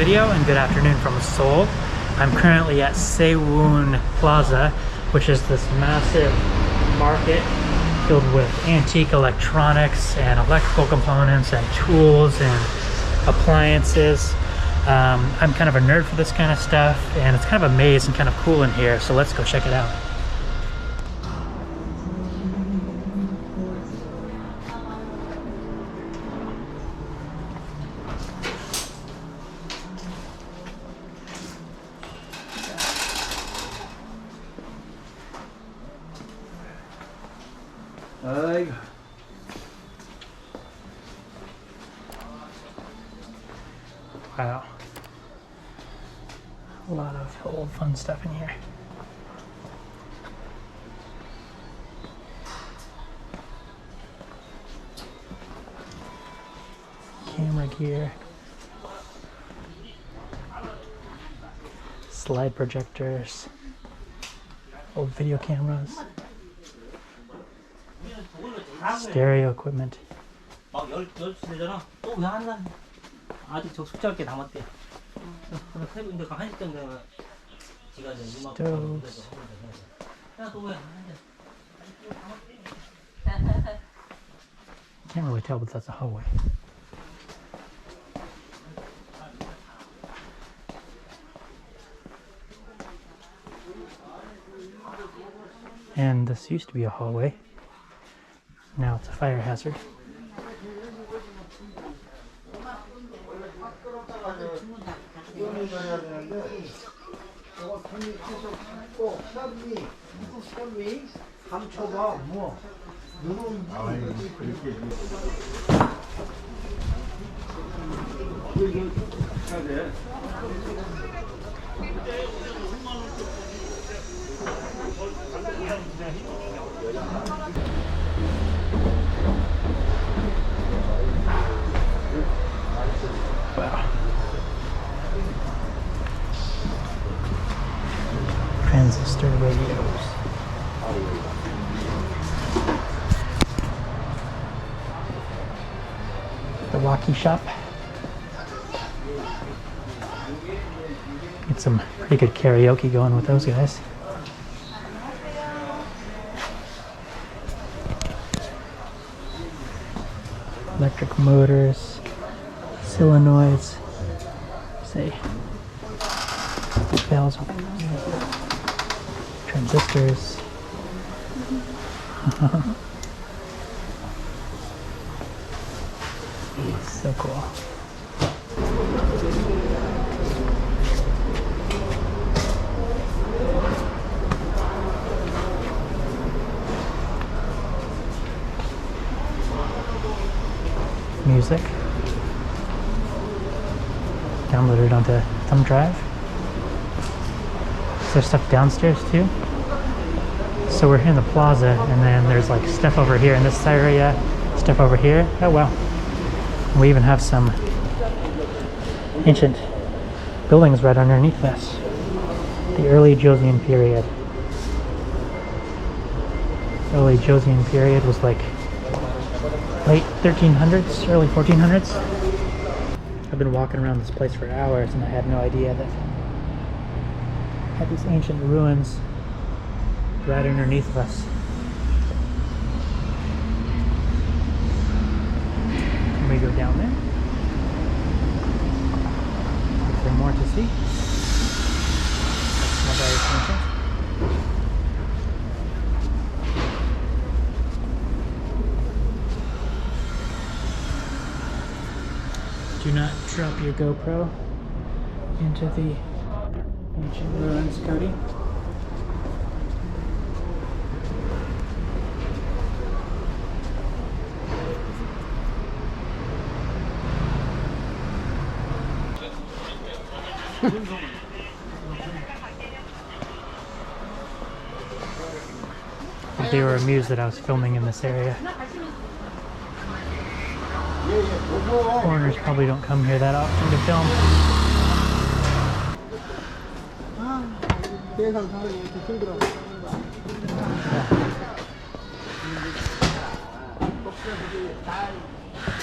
video and good afternoon from Seoul. I'm currently at Sewoon Plaza, which is this massive market filled with antique electronics and electrical components and tools and appliances. I'm kind of a nerd for this kind of stuff, and it's kind of a maze and kind of cool in here, so let's go check it out. Wow. A lot of old fun stuff in here. Camera gear. Slide projectors. Old video cameras. Stereo equipment. Stoves. Can't really tell, but that's a hallway. And this used to be a hallway. Now it's a fire hazard. Wow. Transistor radios. The walkie shop. Get some pretty good karaoke going with those guys. Electric motors, solenoids, say bells, transistors. So cool. Music. Downloaded onto thumb drive. Is there stuff downstairs too? So we're here in the plaza, and then there's like stuff over here in this area, stuff over here. Oh wow. We even have some ancient buildings right underneath us. The early Joseon period. Early Joseon period was like late 1300s, early 1400s. I've been walking around this place for hours and I had no idea that it had these ancient ruins right underneath of us. Can we go down there? Is there more to see? That's not very ancient. Do not drop your GoPro into the ancient ruins, Cody. They were amused that I was filming in this area. Foreigners probably don't come here that often to film.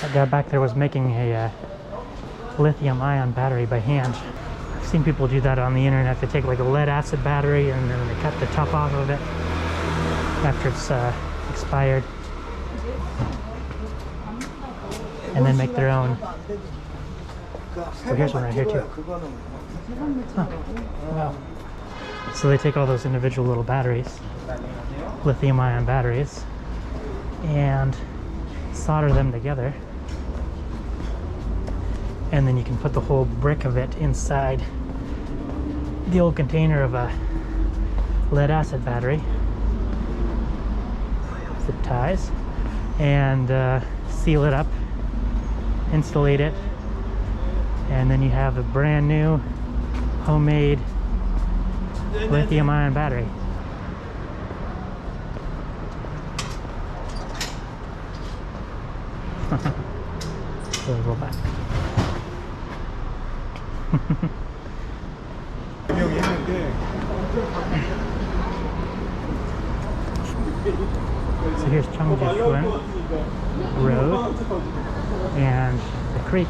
That guy back there was making a lithium-ion battery by hand. I've seen people do that on the internet. They take like a lead-acid battery and then they cut the top off of it after it's expired, and then make their own. So here's one right here too. Huh. Wow. So they take all those individual little batteries, lithium-ion batteries, and solder them together, and then you can put the whole brick of it inside the old container of a lead-acid battery, zip ties, and seal it up, insulate it, and then you have a brand new homemade lithium-ion battery. So roll back. So here's Cheong Gye Road and the creek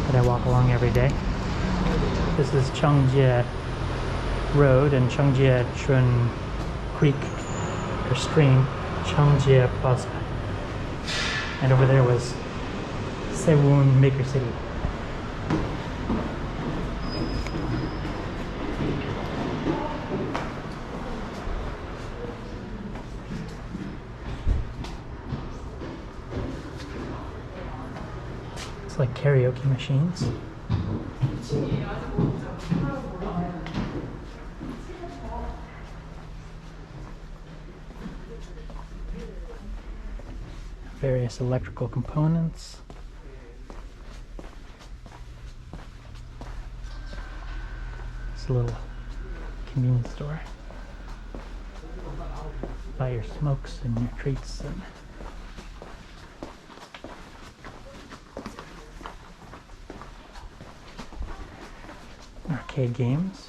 that I walk along every day. This is Cheong Gye Road and Cheong Gye Creek or stream, Cheong Gye Plaza. And over there was Sewoon Maker City. It's like karaoke machines. Various electrical components. It's a little convenience store. Buy your smokes and your treats and arcade games.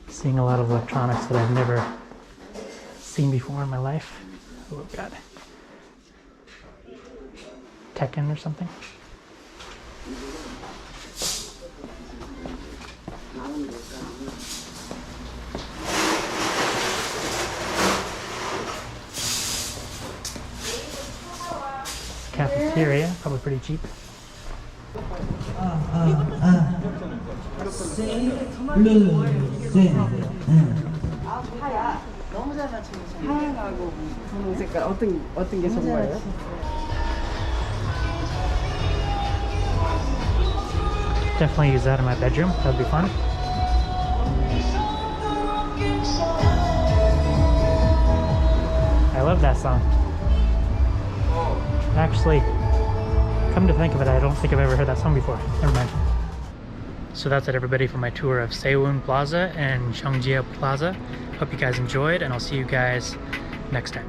Seeing a lot of electronics that I've never seen before in my life. Oh, we've got Tekken or something. Cafeteria, probably pretty cheap. 하얀하고 분홍 색깔 어떤 게 좋아요? Definitely use that in my bedroom. That'd be fun. I love that song. Actually, come to think of it, I don't think I've ever heard that song before. Never mind. So that's it, everybody, for my tour of Sewoon Plaza and Cheong Gye Plaza. Hope you guys enjoyed, and I'll see you guys next time.